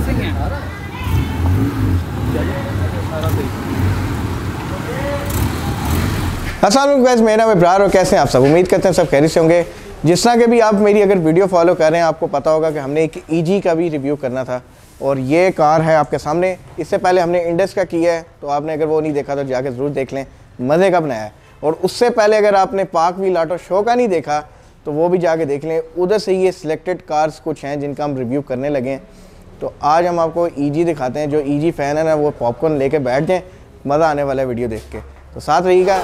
Servicing है। अस्सलाम वालेकुम गाइस, मेरा नाम इब्रार और कैसे हैं आप सब। उम्मीद करते हैं सब खैरियत से होंगे। जिस तरह के भी आप मेरी अगर वीडियो फॉलो कर रहे हैं, आपको पता होगा कि हमने एक ईजी का भी रिव्यू करना था और ये कार है आपके सामने। इससे पहले हमने इंडस का किया है, तो आपने अगर वो नहीं देखा तो जाके ज़रूर देख लें, मज़े का बनाया है। और उससे पहले अगर आपने पाक व्हील ऑटो शो का नहीं देखा तो वो भी जाके देख लें। उधर से ये सिलेक्टेड कार्स कुछ हैं जिनका हम रिव्यू करने लगे हैं। तो आज हम आपको ईजी दिखाते हैं। जो ईजी फ़ैन है ना, वो पॉपकॉर्न लेके बैठ जाएँ, मज़ा आने वाला है वीडियो देख के। तो साथ रहिएगा।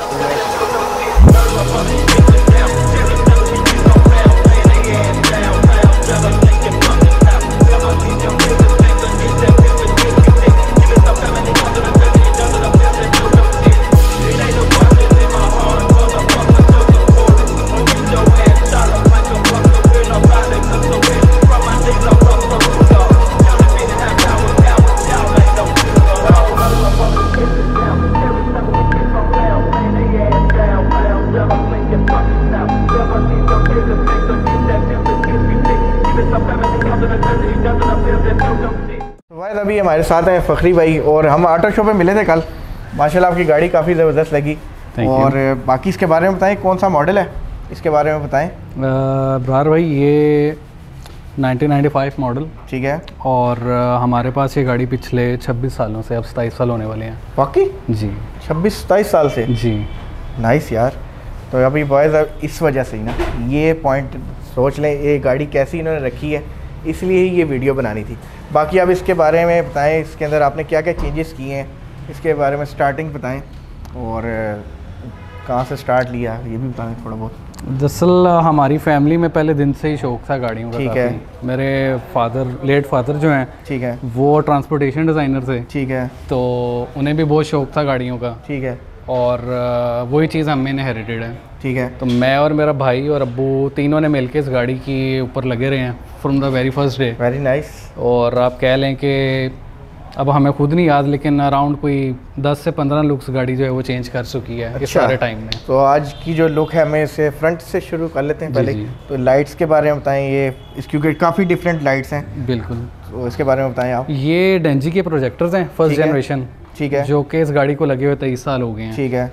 अभी हमारे साथ हैं फ़खरी भाई और हम ऑटो शो पे मिले थे कल। माशाल्लाह आपकी गाड़ी काफ़ी ज़बरदस्त लगी। और बाकी इसके बारे में बताएं, कौन सा मॉडल है इसके बारे में बताएं। ब्रार भाई ये 1995 मॉडल, ठीक है। और हमारे पास ये गाड़ी पिछले 26 सालों से, अब 27 साल होने वाले हैं। वाकई जी 26-27 साल से जी। नाइस यार। तो अभी बॉयज़ इस वजह से ही ना ये पॉइंट सोच लें, ये गाड़ी कैसी इन्होंने रखी है, इसलिए ही ये वीडियो बनानी थी। बाकी आप इसके बारे में बताएं, इसके अंदर आपने क्या क्या चेंजेस किए हैं, इसके बारे में स्टार्टिंग बताएं और कहाँ से स्टार्ट लिया ये भी बताएं थोड़ा बहुत। दरअसल हमारी फैमिली में पहले दिन से ही शौक था गाड़ियों का। ठीक है। मेरे लेट फादर जो हैं, ठीक है, वो ट्रांसपोर्टेशन डिज़ाइनर थे। ठीक है। तो उन्हें भी बहुत शौक था गाड़ियों का। ठीक है। और वही चीज़ हमें इनहेरिटेड है। ठीक है। तो मैं और मेरा भाई और अब्बू तीनों ने मिलकर इस गाड़ी के ऊपर लगे रहे हैं from the very first day. Very nice. और आप कह लें कि अब हमें खुद नहीं याद, लेकिन अराउंड कोई 10 से 15 लुक्स गाड़ी जो है वो चेंज कर चुकी है। अच्छा। इस सारे टाइम में। तो आज की जो लुक है, हमें इसे फ्रंट से शुरू कर लेते हैं पहले। तो लाइट्स के बारे में बताएं, ये क्योंकि काफ़ी डिफरेंट लाइट्स हैं। बिल्कुल। तो इसके बारे में बताएं आप। ये डेंजी के प्रोजेक्टर्स हैं, फर्स्ट जनरेशन। ठीक है। जो कि इस गाड़ी को लगे हुए 23 साल हो गए हैं। ठीक है।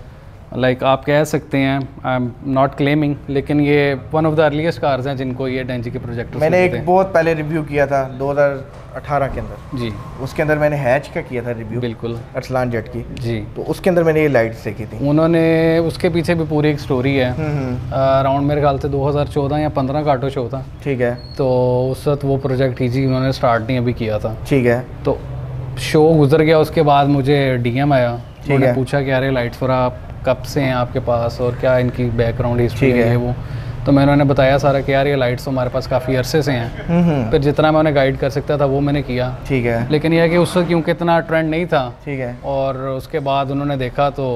लाइक आप कह सकते हैं, आई एम नॉट क्लेमिंग, लेकिन ये one of the earliest cars हैं जिनको ये डेंजी के प्रोजेक्टर। मैंने एक बहुत पहले रिव्यू किया था 2018 के अंदर जी। उसके अंदर मैंने हैच का किया था रिव्यू। बिल्कुल। अरसलान जेट की जी। तो उसके अंदर मैंने ये लाइट्स देखी थी। उन्होंने उसके पीछे भी पूरी एक स्टोरी है। अराउंड मेरे ख्याल से 2014 या 15 का ऑटो शो था। ठीक है। तो उस वक्त वो प्रोजेक्ट ईजी उन्होंने स्टार्ट नहीं अभी किया था। ठीक है। तो शो गुजर गया, उसके बाद मुझे डीएम आया। उन्होंने पूछा कि यार लाइट्स और आप कब से हैं आपके पास और क्या इनकी बैकग्राउंड हिस्ट्री है वो। तो मैं उन्होंने बताया सारा कि यार ये लाइट्स हमारे पास काफ़ी अरसे से हैं। फिर जितना मैं उन्हें गाइड कर सकता था वो मैंने किया। ठीक है। लेकिन यह कि उससे क्योंकि इतना ट्रेंड नहीं था। ठीक है। और उसके बाद उन्होंने देखा तो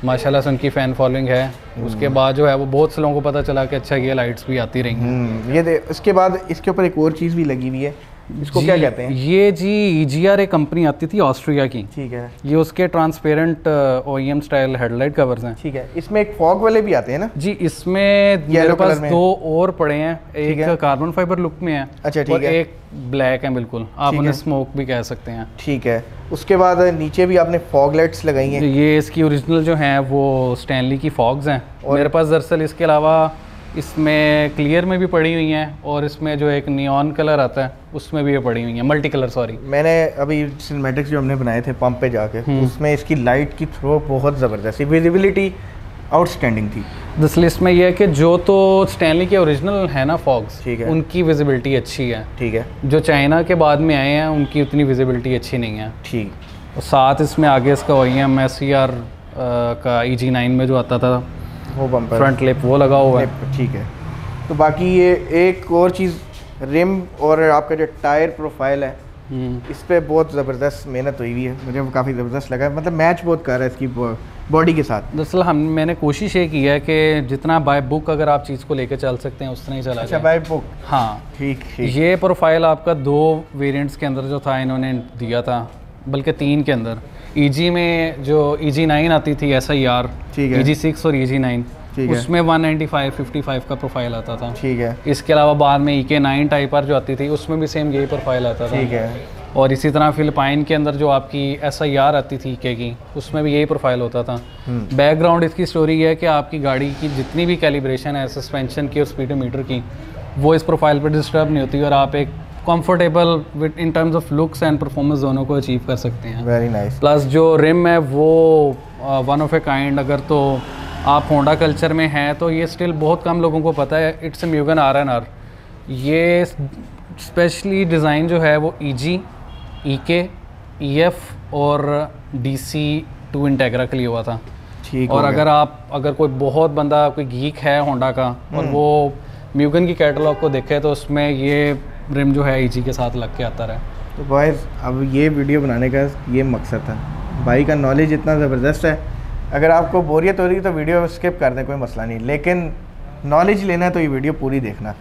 माशाल्लाह से उनकी फ़ैन फॉलोइंग है। उसके बाद जो है वो बहुत से लोगों को पता चला कि अच्छा ये लाइट्स भी आती रही हैं। ये इसके बाद इसके ऊपर एक और चीज़ भी लगी हुई है, इसको क्या कहते हैं? ये जी EGR एक कंपनी आती थी ऑस्ट्रिया की। ठीक है। ये उसके transparent OEM style headlight covers हैं। ठीक है। इसमें एक फॉग वाले भी आते हैं ना जी। इसमें मेरे पास 2 और पड़े हैं, एक कार्बन फाइबर लुक में है। अच्छा। ठीक है। एक ब्लैक है, बिल्कुल आप उन्हें स्मोक भी कह सकते हैं। ठीक है। उसके बाद नीचे भी आपने फॉग लाइट्स लगाई हैं। ये इसकी ओरिजिनल जो हैं वो स्टैनली की फॉग्स हैं। और मेरे पास दरअसल इसके अलावा इसमें क्लियर में भी पड़ी हुई हैं और इसमें जो एक नियॉन कलर आता है उसमें भी ये पड़ी हुई हैं, मल्टी कलर। सॉरी, मैंने अभी सिनेमैटिक्स जो हमने बनाए थे पंप पे जाके, उसमें इसकी लाइट की थ्रो बहुत ज़बरदस्त, विजिबिलिटी आउटस्टैंडिंग थी। दिस लिस्ट में ये है कि जो तो स्टैनली के ओरिजिनल है ना फॉग्स, ठीक है, उनकी विजिबिलिटी अच्छी है। ठीक है। जो चाइना के बाद में आए हैं उनकी उतनी विजिबिलिटी अच्छी नहीं है। ठीक। और साथ इसमें आगे इसका OEM SCR का EG9 में जो आता था वो बम्पर फ्रंट लिप वो लगा हुआ है। ठीक है। तो बाकी ये एक और चीज़, रिम और आपका जो टायर प्रोफाइल है इस पर बहुत ज़बरदस्त मेहनत हुई है, मुझे वो काफ़ी ज़बरदस्त लगा, मतलब मैच बहुत कर रहा है इसकी बॉडी के साथ। दरअसल मैंने कोशिश ये की है कि जितना बाय बुक अगर आप चीज़ को लेकर चल सकते हैं उतना ही चला। अच्छा, बाय बुक। हाँ ठीक। ये प्रोफाइल आपका 2 वेरिएंट्स के अंदर जो था इन्होंने दिया था, बल्कि 3 के अंदर। EG में जो EG9 आती थी SIR, ठीक है, EG6 और EG9, उसमें 195 55 का प्रोफाइल आता था। ठीक है। इसके अलावा बाद में EK9 टाइप आर जो आती थी उसमें भी सेम यही प्रोफाइल आता था। ठीक है। और इसी तरह फिलिपाइन के अंदर जो आपकी SIR आती थी की उसमें भी यही प्रोफाइल होता था। बैकग्राउंड इसकी स्टोरी है कि आपकी गाड़ी की जितनी भी कैलिब्रेशन है सस्पेंशन की और स्पीडोमीटर की, वो इस प्रोफाइल पर डिस्टर्ब नहीं होती और आप एक comfortable with in terms of looks and performance दोनों को अचीव कर सकते हैं। Very nice. प्लस जो रिम है वो वन ऑफ ए काइंड, अगर तो आप होंडा कल्चर में हैं तो ये स्टिल बहुत कम लोगों को पता है, इट्स म्यूगन RNR। ये स्पेशली डिज़ाइन जो है वो EG, EK, EF और DC2 इंटेग्रा के लिए हुआ था। ठीक। और अगर कोई बहुत बंदा कोई गीक है होंडा का और वो म्यूगन की कैटलॉग को देखे तो उसमें ये रिम जो है EG के साथ लग के आता रहा। तो बॉयज़ अब ये वीडियो बनाने का ये मकसद था, भाई का नॉलेज इतना ज़बरदस्त है, अगर आपको बोरियत हो रही है तो वीडियो स्किप कर दें, कोई मसला नहीं, लेकिन नॉलेज लेना है तो ये वीडियो पूरी देखना।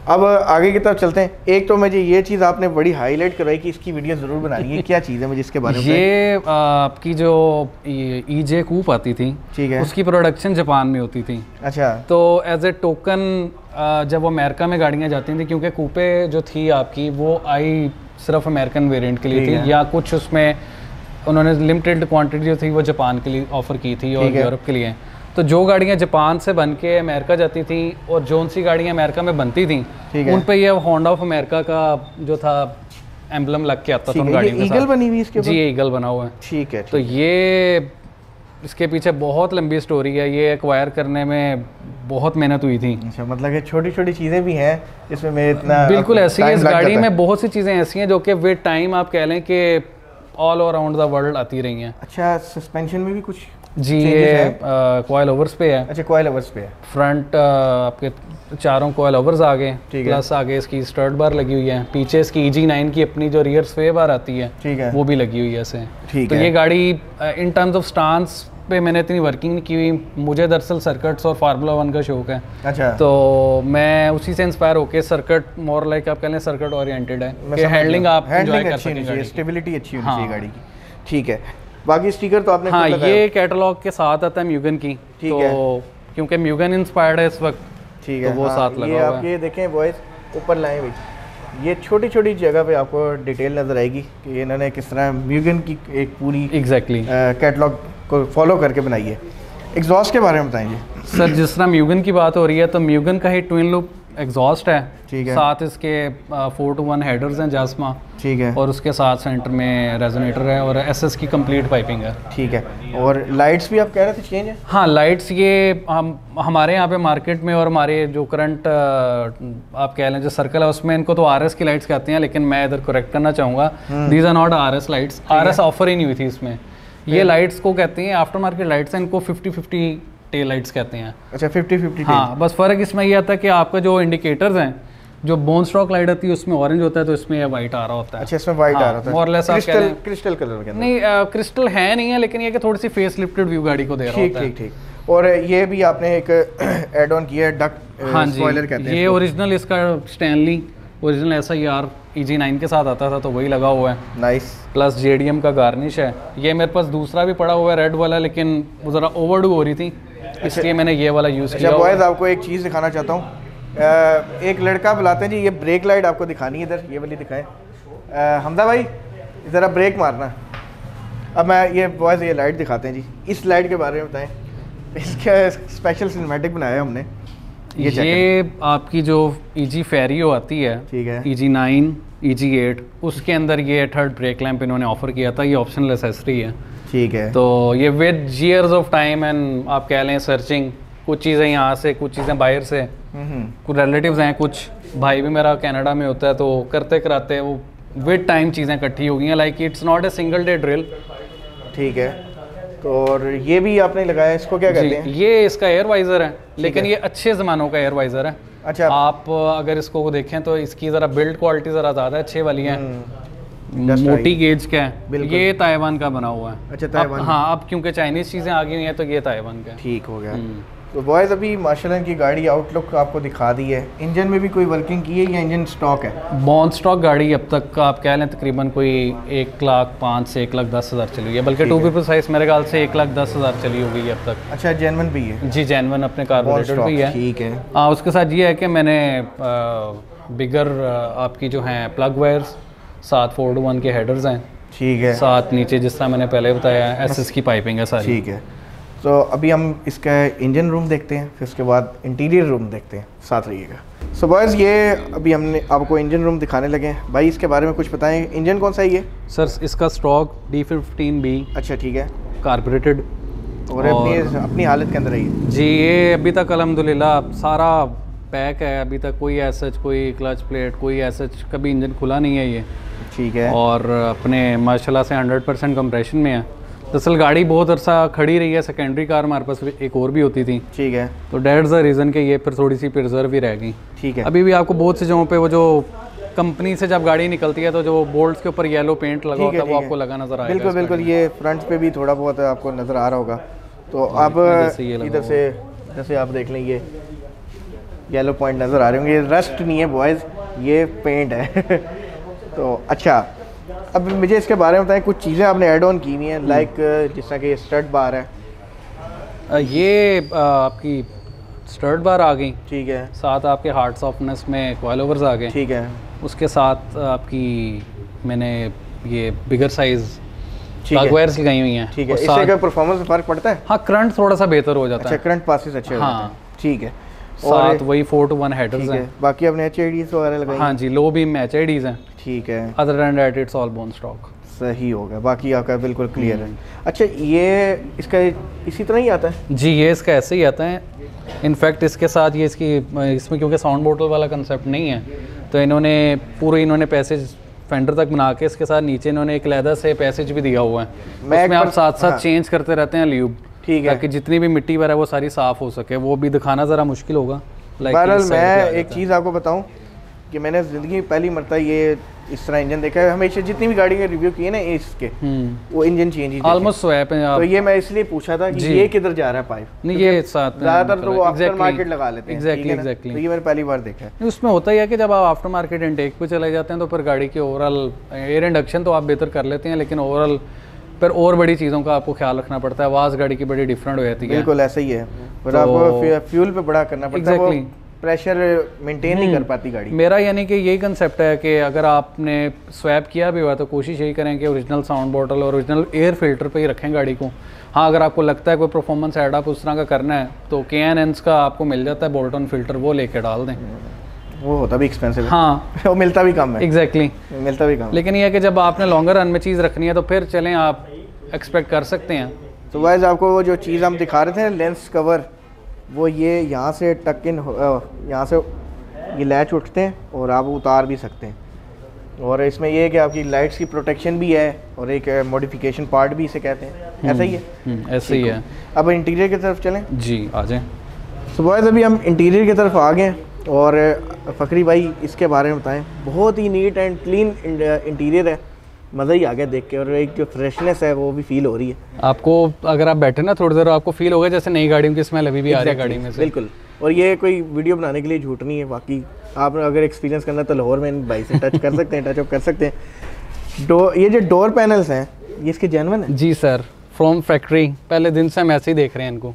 अब आगे की तरफ चलते हैं। एक तो मुझे ये चीज़ आपने बड़ी हाईलाइट करवाई कि इसकी वीडियो ज़रूर बनानी है, क्या चीज़ है मुझे इसके बारे में? ये आपकी जो EJ कूप आती थी, ठीक है, उसकी प्रोडक्शन जापान में होती थी। अच्छा। तो एज ए टोकन जब वो अमेरिका में गाड़ियाँ जाती थी, क्योंकि कूपे जो थी आपकी वो आई सिर्फ अमेरिकन वेरिएंट के लिए थी, या कुछ उसमें उन्होंने लिमिटेड क्वांटिटी जो थी वो जापान के लिए ऑफ़र की थी और यूरोप के लिए। तो जो गाड़ियाँ जापान से बन के अमेरिका जाती थी और जोन सी गाड़ियाँ अमेरिका में बनती थी, उन पे ये होंडा ऑफ अमेरिका का जो था एम्बलम लग के आता था उन गाड़ियों के साथ। ईगल बनी हुई इसके ऊपर? जी, ईगल बना हुआ है। ठीक है। तो ये इसके पीछे बहुत लंबी स्टोरी है, ये एक्वायर करने में बहुत मेहनत हुई थी। अच्छा, मतलब कि छोटी छोटी चीज़ें भी हैं जिसमें मैं इतना बिल्कुल ऐसी है, इस गाड़ी में बहुत सी चीज़ें ऐसी हैं जो कि विद टाइम आप कह लें कि ऑल अराउंड द वर्ल्ड आती रही हैं। अच्छा, सस्पेंशन में भी कुछ? जी, ये कॉइल ओवर्स पे है। अच्छा, कॉइल ओवर्स पे है। फ्रंट आपके चारों कॉइल ओवर्स आ गए, प्लस आगे इसकी स्टर्ट बार लगी हुई है, पीछे इसकी EG9 की अपनी जो रियर स्वे बार आती है, ठीक है, वो भी लगी हुई है ऐसे। ठीक है। तो ये गाड़ी इन टर्म्स ऑफ स्टांस पे मैंने इतनी वर्किंग नहीं की हुई, मुझे दरअसल सर्किट्स और फार्मूला 1 का शौक है। अच्छा। तो मैं उसी से इंस्पायर होके सर्किट मोर लाइक आप कह लें सर्किट ओरिएंटेड है कि हैंडलिंग आप एंजॉय कर सकें, स्टेबिलिटी अच्छी होनी चाहिए गाड़ी की। ठीक है, बाकी स्टिकर तो आपने? हाँ, ये कैटलॉग के साथ आता है म्यूगन की, तो क्योंकि म्यूगन इंस्पायर्ड है इस वक्त, ठीक है, तो वो साथ लगा हुआ है। आप ये देखें बॉयज़, ऊपर लाएं भाई, ये छोटी छोटी जगह पे आपको डिटेल नज़र आएगी कि इन्होंने किस तरह म्यूगन की एक पूरी कैटलॉग को फॉलो करके बनाई है। एग्जॉस्ट के बारे में बताएंगे सर। जिस तरह म्यूगन की बात हो रही है तो म्यूगन का ही ट्विन लूप एग्जॉस्ट है, ठीक है, साथ इसके 4-to-1 हेडर्स हैं जास्मा, ठीक है, और उसके साथ सेंटर में रेजोनेटर है और SS की कंप्लीट पाइपिंग है, ठीक है। और लाइट्स भी आप कह रहे थे चेंज है? हाँ, लाइट्स ये हमारे यहाँ पे मार्केट में और हमारे जो करंट आप कह लें जो सर्कल है उसमें इनको तो RS की लाइट्स कहते हैं, लेकिन मैं इधर करेक्ट करना चाहूँगा, these are not RS lights. RS offer ही नहीं हुई थी इसमें, ये लाइट्स को कहते हैं आफ्टर मार्केट लाइट्स हैं, इनको 50-50 टेल लाइट्स कहते हैं। अच्छा, 50-50। हाँ, बस फ़र्क इसमें ये आता है कि आपका जो इंडिकेटर्स हैं, जो बोन स्टॉक लाइट आती है उसमें ऑरेंज होता है, तो इसमें वाइट आ रहा होता है। अच्छा, इसमें वाइट आ रहा होता है। क्रिस्टल कलर के अंदर? नहीं, क्रिस्टल है नहीं है, लेकिन ये कि थोड़ी सी फेस लिफ्टेड व्यू गाड़ी को दे रहा होता है। ठीक। और ये भी आपने एक एड ऑन किया है, डक्ट स्पॉइलर कहते हैं। ये ओरिजिनल इसका स्टैनली ओरिजिनल SIR EG9 के साथ आता था, तो वही लगा हुआ है। नाइस। प्लस JDM का गार्निश है। ये मेरे पास दूसरा भी पड़ा हुआ है रेड वाला, लेकिन वो ज़रा ओवरडू हो रही थी, इसलिए मैंने ये वाला यूज़ किया। बॉयज़, आपको एक चीज़ दिखाना चाहता हूँ, एक लड़का बुलाते हैं जी, ये ब्रेक लाइट आपको दिखानी है, इधर ये वाली दिखाएं। हमदा भाई ज़रा ब्रेक मारना। अब मैं ये बॉयज़ ये लाइट दिखाते हैं जी, इस लाइट के बारे में बताएं, इसका स्पेशल सिनेमैटिक बनाया है हमने। ये आपकी जो EG फेरियो आती है, ठीक है, EG9 EG8, उसके अंदर ये थर्ड ब्रेक लैंप इन्होंने ऑफर किया था, ये ऑप्शनल एसेसरी है, ठीक है। तो ये with years of time and आप कह लें सर्चिंग, कुछ चीज़ें यहाँ से, कुछ चीज़ें बाहर से, कुछ रिलेटिव्स हैं, कुछ भाई भी मेरा कनाडा में होता है, तो करते कराते वो विद टाइम चीज़ें इकट्ठी हो गई हैं, like it's not a single day drill. ठीक है। तो और ये भी आपने लगाया, इसको क्या कहते हैं? ये इसका एयर वाइज़र है, लेकिन ये अच्छे ज़मानों का एयर वाइज़र है। अच्छा, आप अगर इसको देखें तो इसकी ज़रा बिल्ड क्वालिटी ज़रा ज़्यादा अच्छे वाली है, मोटी गेज का है, ये ताइवान का बना हुआ है। अच्छा, ताइवान। हाँ, अब क्योंकि चाइनीज़ चीज़ें आ गई हुई हैं तो ये ताइवान का है। ठीक हो गया। तो बॉयज़, अभी माशाल्लाह की गाड़ी आउटलुक आपको दिखा दी है, इंजन में भी कोई वर्किंग की है या इंजन स्टॉक है? बॉन स्टॉक गाड़ी अब तक आप कह लें तकरीबन कोई 1,05,000 से 1,10,000 चली है, बल्कि 2 पीपल साइज मेरे ख्याल से 1,10,000 चली होगी अब तक। अच्छा, जेन्युइन भी है? जी, जेन्युइन अपने कार्बोरेटर भी है। ठीक है। हाँ, उसके साथ ये है कि मैंने बिगर आपकी जो हैं प्लग वायर्स साथ 4:1 के हेडर्स हैं। ठीक है। साथ नीचे जिस तरह मैंने पहले बताया एसएस की पाइपिंग है सारी। ठीक है। तो अभी हम इसका इंजन रूम देखते हैं, फिर उसके बाद इंटीरियर रूम देखते हैं, साथ रहिएगा। सो बॉयज़ ये अभी हमने आपको इंजन रूम दिखाने लगे हैं। भाई इसके बारे में कुछ बताएं, इंजन कौन सा है ये? सर इसका स्टॉक D15B। अच्छा ठीक है। कार्बोरेटेड और अपनी हालत के अंदर है ये? जी ये अभी तक अल्हम्दुलिल्लाह सारा पैक है, अभी तक कोई ऐसा कोई क्लच प्लेट कोई ऐसा कभी इंजन खुला नहीं है ये। ठीक है। और अपने माशाल्लाह से 100% कंप्रेशन में है। दरअसल गाड़ी बहुत अरसा खड़ी रही है, सेकेंडरी कार हमारे पास एक और भी होती थी। ठीक है। तो डेट्स द रीज़न कि ये फिर थोड़ी सी प्रिजर्व ही रह गई। ठीक है। अभी भी आपको बहुत से जगहों पे वो जो कंपनी से जब गाड़ी निकलती है तो जो बोल्ट्स के ऊपर येलो पेंट लगा होता है वो आपको लगा नजर आएगा। बिल्कुल बिल्कुल, ये फ्रंट पे भी थोड़ा बहुत आपको नज़र आ रहा होगा। तो आप इधर से आप देख लें, ये येलो पॉइंट नज़र आ रहे होंगे। ये रस्ट नहीं है बॉयज़, ये पेंट है। तो अच्छा, अब मुझे इसके बारे में बताएं, कुछ चीज़ें आपने ऐड ऑन की हुई हैं, लाइक जिस तरह कि स्टड बार है। ये आपकी स्टड बार आ गई। ठीक है। साथ आपके हार्ड सॉफ्टनेस में कॉइल ओवर्स आ गए। ठीक है। उसके साथ आपकी मैंने ये बिगर साइज वायर्स लगाई हुई हैं। ठीक है। इससे क्या परफॉर्मेंस में फ़र्क पड़ता है? हाँ, करंट थोड़ा सा बेहतर हो जाता है। अच्छा, करंट पासेस अच्छे हो जाते हैं। ठीक है। साथ वही 4:1 हेडर्स हैं। बाकी आपने HIDs वगैरह लगाई? हाँ जी, लो बीम में HIDs हैं। ठीक है। Other than that it's all bone stock. सही हो गया, बाकी आपका बिल्कुल क्लियर है। अच्छा, ये इसका इसी तरह ही आता है? जी ये इसका ऐसे ही आता है। इनफैक्ट इसके साथ ये इसमें क्योंकि साउंड बोतल वाला कंसेप्ट नहीं है तो इन्होंने पैसेज फेंडर तक बना के इसके साथ नीचे इन्होंने एक लेदर से पैसेज भी दिया हुआ है। उसमें आप साथ साथ चेंज करते रहते हैं ल्यूब। ठीक है। ताकि जितनी भी मिट्टी वगैरह वो सारी साफ़ हो सके। वो भी दिखाना ज़रा मुश्किल होगा। बहरहाल मैं एक चीज़ आपको बताऊं कि मैंने ज़िंदगी में पहली मरतबा ये इस तरह इंजन देखा है। हमेशा जितनी भी गाड़ी के रिव्यू किए ना इसके, वो इंजन चेंज ही ऑलमोस्ट स्वैप है। तो ये मैं इसलिए पूछा था कि ये किधर जा रहा है पाइप। नहीं ये साथ ज़्यादातर तो वो आफ्टर मार्केट लगा लेते हैं। एग्जैक्टली। तो ये मैंने पहली बार देखा है। उसमें होता ही है कि जब आप आफ्टर मार्केट इनटेक पे चले जाते हैं तो फिर गाड़ी की ओवरऑल एयर इंडक्शन तो आप बेहतर कर लेते हैं, लेकिन ओवरऑल पर और बड़ी चीज़ों का आपको ख्याल रखना पड़ता है। आवाज़ गाड़ी की बड़ी डिफरेंट हो जाती है। बिल्कुल ऐसा ही है। और आपको फ्यूल पे बड़ा करना पड़ता है, प्रेशर मेंटेन नहीं कर पाती गाड़ी। मेरा यानी कि यही कंसेप्ट है कि अगर आपने स्वैप किया भी हुआ तो कोशिश यही करें कि ओरिजिनल साउंड बॉटल और ओरिजिनल एयर फिल्टर पे ही रखें गाड़ी को। हाँ, अगर आपको लगता है कोई परफॉर्मेंस एड अप उस तरह का करना है तो K&N का आपको मिल जाता है बोल्टन फिल्टर, वो लेके डाल दें। वो होता भी एक्सपेंसिव है। हाँ वो मिलता भी कम है। एग्जैक्टली मिलता भी कम। लेकिन यह है कि जब आपने लॉन्गर रन में चीज़ रखनी है तो फिर चलें, आप एक्सपेक्ट कर सकते हैं। तो वाइज आपको वो जो चीज़ हम दिखा रहे थे लेंस कवर, वो ये यहाँ से टक इन, यहाँ से ये लैच उठते हैं और आप उतार भी सकते हैं। और इसमें ये है कि आपकी लाइट्स की प्रोटेक्शन भी है और एक मॉडिफिकेशन पार्ट भी इसे कहते हैं। ऐसा ही है? ऐसा ही है। अब इंटीरियर की तरफ चलें। जी आ जाएं। सो बॉयज़ अभी हम इंटीरियर की तरफ आ गए और फ़करी भाई इसके बारे में बताएं। बहुत ही नीट एंड क्लीन इंटीरियर है, मज़ा ही आ गया देख के। और एक जो फ्रेशनेस है वो भी फील हो रही है आपको। अगर आप बैठे ना थोड़ी देर आपको फील होगा जैसे नई गाड़ियों की स्मेल अभी भी आ रही है गाड़ी में से। बिल्कुल। और ये कोई वीडियो बनाने के लिए झूठ नहीं है, बाकी आप अगर एक्सपीरियंस करना है तो लाहौर में भाई से टच कर सकते हैं, टचअप कर सकते हैं। ये जो डोर पैनल्स हैं ये इसके जेन्युइन है? जी सर, फ्रॉम फैक्ट्री। पहले दिन से हम ऐसे ही देख रहे हैं इनको।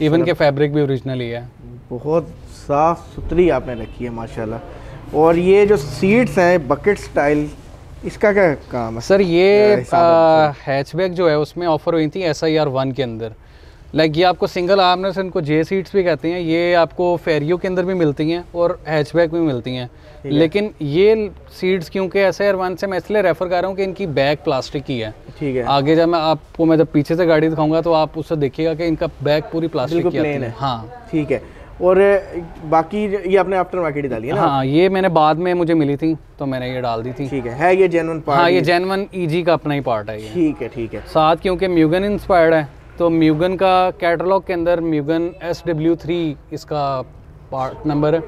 इवन के फैब्रिक भी ओरिजिनल ही है। बहुत साफ़ सुथरी आपने रखी है माशाल्लाह। और ये जो सीट्स हैं बकेट स्टाइल, इसका क्या काम है? सर ये हैचबैक जो है उसमें ऑफर हुई थी SIR 1 के अंदर। लाइक ये आपको सिंगल आर्मनेस, इनको J सीट्स भी कहते हैं, ये आपको फेरियो के अंदर भी मिलती हैं और हैचबैक भी मिलती हैं। लेकिन ये सीट्स क्योंकि SIR 1 से मैं इसलिए रेफ़र कर रहा हूँ कि इनकी बैक प्लास्टिक की है। ठीक है। आगे जब मैं जब पीछे से गाड़ी दिखाऊंगा तो आप उससे देखिएगा कि इनका बैक पूरी प्लास्टिक की आती है। हाँ ठीक है। और बाकी ये आपने आफ्टर मार्केट ही डाली है ना? हाँ, ये मैंने बाद में मुझे मिली थी तो मैंने ये डाल दी थी। ठीक है ये जेन्युइन पार्ट? हाँ, ये जेन्युइन EG का अपना ही पार्ट है ये। ठीक है ठीक है। साथ क्योंकि म्यूगन इंस्पायर्ड है तो म्यूगन का कैटलॉग के अंदर म्यूगन SW3 इसका पार्ट नंबर है।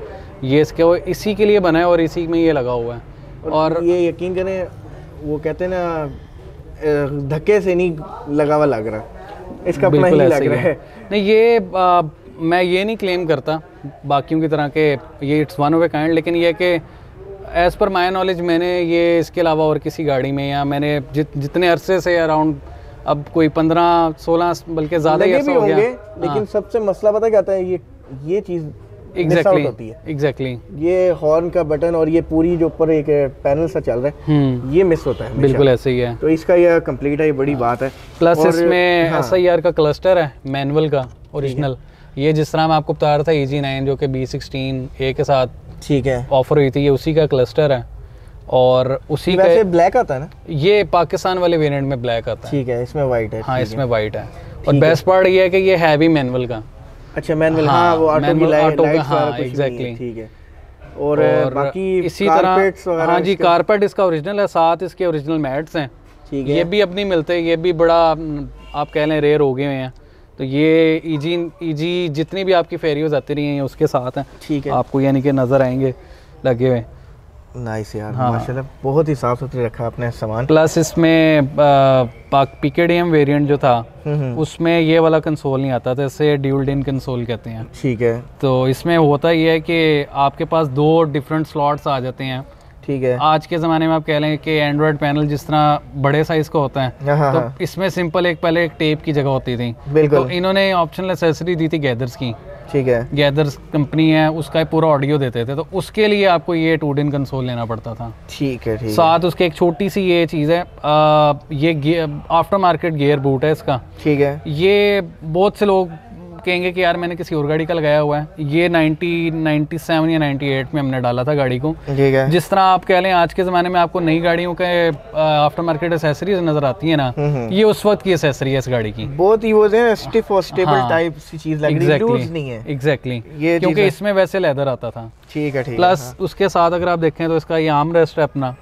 ये इसके वो इसी के लिए बना है और इसी में ये लगा हुआ है। और ये यकीन करें वो कहते हैं ना धक्के से नहीं लगा हुआ लग रहा, इसका अपना ही लग रहा है। नहीं ये मैं ये नहीं क्लेम करता बाकियों की तरह के ये it's one of a kind, लेकिन ये कि एज़ पर माई नॉलेज मैंने ये इसके अलावा और किसी गाड़ी में या मैंने जितने अरसे से अराउंड अब कोई 15-16 बल्कि ज़्यादा ही ऐसा हो गया। लेकिन सबसे मसला पता क्या आता है, ये चीज़ एग्जैक्टली होती है। एग्जैक्टली ये हॉर्न का बटन और ये पूरी जो ऊपर एक पैनल सा चल रहा है ये मिस होता है। बिल्कुल ऐसे ही है। तो इसका ये कंप्लीट है, ये बड़ी बात है। प्लस इसमें SIR का क्लस्टर है मैनुअल का ओरिजिनल, ये जिस तरह मैं आपको बता रहा था EG9 जो कि B16A के साथ ठीक है ऑफर हुई थी, ये उसी का क्लस्टर है। और उसी का वैसे ब्लैक आता है ना, ये पाकिस्तान वाले वेरिएंट में ब्लैक आता है। ठीक है, इसमें वाइट है। हाँ इसमें वाइट है। और बेस्ट पार्ट ये है कि ये है भी मैनुअल का। अच्छा मैनुअल, हाँ वो ऑटो की लाइट हाँ एग्जैक्टली ठीक है। और बाकी इसी तरह हाँ जी कारपेट इसका ओरिजिनल है, साथ इसके ओरिजिनल मैट्स हैं। ठीक है, ये भी अपनी मिलते हैं, ये भी बड़ा आप कह लें रेयर हो गए हैं। तो ये EG जितनी भी आपकी फेरियोज आती रही हैं उसके साथ हैं। ठीक है, आपको यानी कि नज़र आएंगे लगे हुए। नाइस यार, माशाल्लाह बहुत ही साफ सुथरे रखा आपने सामान। प्लस इसमें PKDM वेरिएंट जो था उसमें ये वाला कंसोल नहीं आता था, इसे ड्यूल डिन कंसोल कहते हैं। ठीक है, तो इसमें होता ये है कि आपके पास 2 डिफरेंट स्लॉट्स आ जाते हैं। ठीक है, आज के ज़माने में आप कह लें कि एंड्रॉयड पैनल जिस तरह बड़े साइज़ का होता है तो इसमें सिंपल पहले एक टेप की जगह होती थी। तो इन्होंने ऑप्शनल एसेसरी दी थी गैदर्स की। ठीक है, गैदर्स कंपनी है, उसका पूरा ऑडियो देते थे, तो उसके लिए आपको ये 2-डिन कंसोल लेना पड़ता था। ठीक है, साथ उसके एक छोटी सी ये चीज़ है, ये आफ्टर मार्केट गियर बूट है इसका। ठीक है, ये बहुत से लोग कहेंगे कि यार मैंने किसी और गाड़ी का लगाया हुआ है, ये 97 या 98 में हमने डाला था गाड़ी को। ठीक है, जिस तरह आप कह लें आज के ज़माने में आपको नई गाड़ियों के आफ्टर मार्केट एसेसरीज नज़र आती है ना, ये उस वक्त की एसेसरी है इस गाड़ी की। बहुत ही वो स्टिफ और स्टेबल टाइप सी चीज़ लग रही है, लूज नहीं है। एग्जैक्टली, क्योंकि इसमें वैसे लेदर आता था। ठीक है, प्लस उसके साथ अगर आप देखें तो इसका ये आर्म रेस्ट है अपना,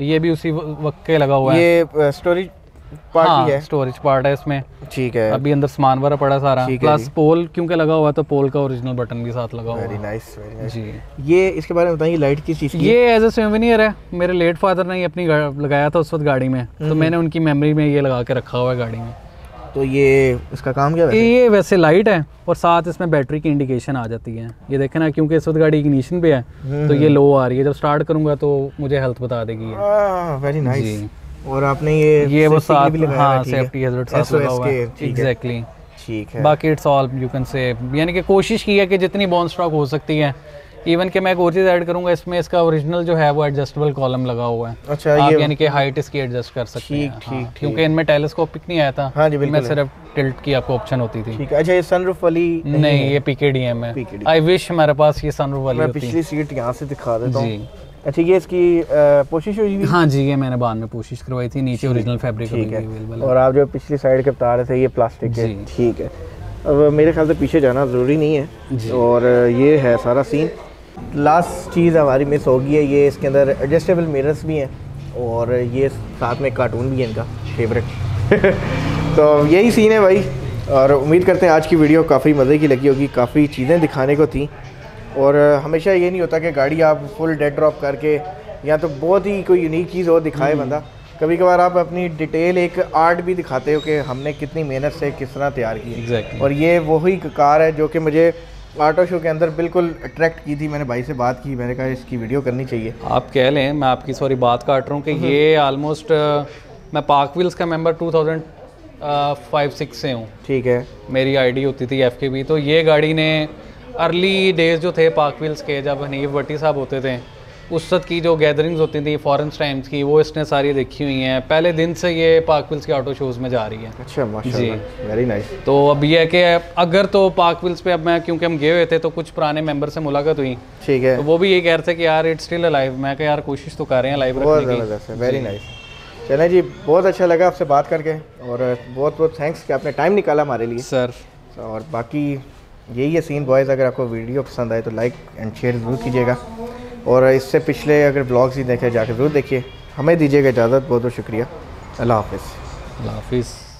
ये भी उसी वक्त के लगा हुआ है। ये स्टोरेज पार्ट है, स्टोरेज पार्ट है इसमें। ठीक है, अभी अंदर सामान भरा पड़ा सारा। प्लस पोल क्योंकि लगा हुआ है तो पोल का ओरिजिनल बटन भी साथ लगा हुआ है। वेरी नाइस जी। ये इसके बारे में बताइए, लाइट किस चीज़ की? ये एज ए सोवेनियर है, मेरे लेट फादर ने अपनी लगाया था उस वक्त गाड़ी में, तो मैंने उनकी मेमोरी में ये लगा के रखा हुआ है गाड़ी में। तो ये इसका काम क्या है? ये वैसे लाइट है और साथ इसमें बैटरी की इंडिकेशन आ जाती है। ये देखें ना, क्योंकि इस वक्त गाड़ी इग्निशन पे है तो ये लो आ रही है, जब स्टार्ट करूंगा तो मुझे हेल्थ बता देगी। Very nice. और आपने ये वो साथ हाँ सेफ्टी हैजर्ड साथ लगा हुआ है। एग्जैक्टली, ठीक है। बाकी it's all you can say, यानी कि कोशिश की है कि जितनी बोन स्टॉक हो सकती है। इवन कि मैं एक और चीज़ ऐड करूंगा इसमें, इसका ओरिजिनल जो है वो एडजस्टेबल कॉलम लगा हुआ है। अच्छा, आप यानी कि हाइट इसकी एडजस्ट कर सकते हैं। ठीक, क्योंकि इनमें टेलीस्कोपिक नहीं आया था। हाँ जी, बिल्कुल, सिर्फ टिल्ट की आपको ऑप्शन होती थी। ठीक है। अच्छा, ये सनरूफ वाली नहीं, ये PKDM है। आई विश हमारे पास ये सनरूफ वाली होती। मैं पिछली सीट यहाँ से दिखा देता हूँ। अच्छा, ये इसकी पोशिश हुई हुई? हाँ जी, ये मैंने बाद में कोशिश करवाई थी, नीचे ओरिजिनल फैब्रिक है। और आप जो पिछली साइड के बता रहे थे ये प्लास्टिक है। ठीक है, अब मेरे ख्याल से पीछे जाना ज़रूरी नहीं है। और ये है सारा सीन। लास्ट चीज़ हमारी मिस होगी है, ये इसके अंदर एडजस्टेबल मिरर्स भी हैं और ये साथ में कार्टून भी है इनका फेवरेट। तो यही सीन है भाई, और उम्मीद करते हैं आज की वीडियो काफ़ी मज़े की लगी होगी, काफ़ी चीज़ें दिखाने को थी। और हमेशा ये नहीं होता कि गाड़ी आप फुल डेड ड्रॉप करके या तो बहुत ही कोई यूनिक चीज़ हो दिखाए बंदा। कभी कभार आप अपनी डिटेल एक आर्ट भी दिखाते हो कि हमने कितनी मेहनत से किस तरह तैयार की। और ये वही कार है जो कि मुझे ऑटो शो के अंदर बिल्कुल अट्रैक्ट की थी। मैंने भाई से बात की, मैंने कहा इसकी वीडियो करनी चाहिए। आप कह लें, मैं आपकी सॉरी बात काट रहा हूँ कि ये ऑलमोस्ट मैं पार्क व्हील्स का मेंबर 2005-06 से हूँ। ठीक है, मेरी आईडी होती थी FKB। तो ये गाड़ी ने अर्ली डेज जो थे पार्क व्हील्स के, जब हनीफ भट्टी साहब होते थे, उस वक्त की जो गैदरिंग्स होती थी फॉरेन टाइम्स की, वो इसने सारी देखी हुई हैं। पहले दिन से ये पार्क व्हील्स के ऑटो शोज़ में जा रही है। अच्छा, माशाल्लाह, वेरी नाइस। तो अब ये है कि अगर तो पार्क व्हील्स पे अब मैं, क्योंकि हम गए हुए थे तो कुछ पुराने मेंबर से मुलाकात हुई। ठीक है, तो वो भी ये कह रहे थे कि यार इट्स स्टिल अलाइव। मैं कहा यार कोशिश तो कर रहे हैं लाइव रखने की। Very nice. चलें जी, बहुत अच्छा लगा आपसे बात करके और बहुत बहुत थैंक्स कि आपने टाइम निकाला हमारे लिए सर। और बाकी यही है सीन बॉयज़। अगर आपको वीडियो पसंद आए तो लाइक एंड शेयर ज़रूर कीजिएगा, और इससे पिछले अगर ब्लॉग्स ही देखे जाकर ज़रूर देखिए। हमें दीजिएगा इजाज़त, बहुत बहुत शुक्रिया। अल्लाह हाफ़िज़। अल्लाह हाफ़िज़।